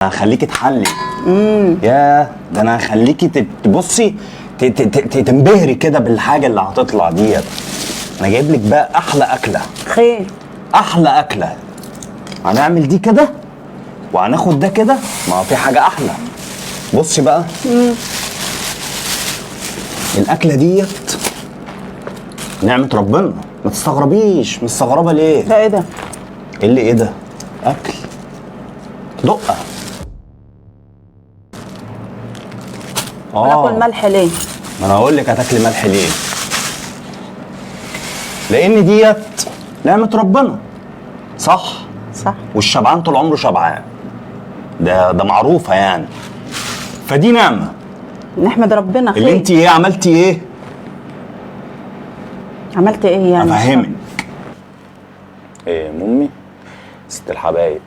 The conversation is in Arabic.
هخليكي تحلي. يا ده انا هخليكي تبصي تنبهري كده بالحاجه اللي هتطلع ديت. انا جايب لك بقى احلى اكله. خير. احلى اكله. هنعمل دي كده وهناخد ده كده، ما هو في حاجه احلى. بصي بقى. الاكله ديت نعمه ربنا، ما تستغربيش. مستغربه ليه؟ ده ايه ده؟ ايه اللي ايه ده؟ اكل. دقه. هناكل ملح ليه؟ ما انا هقول لك هتاكلي ملح ليه. لان ديت نعمه ربنا. صح. صح. والشبعان طول عمره شبعان. ده معروفه يعني. فدي نعمه. نحمد ربنا. خير. اللي انت ايه عملتي ايه؟ عملت ايه يعني؟ افهمك. ايه مامي ست الحبايب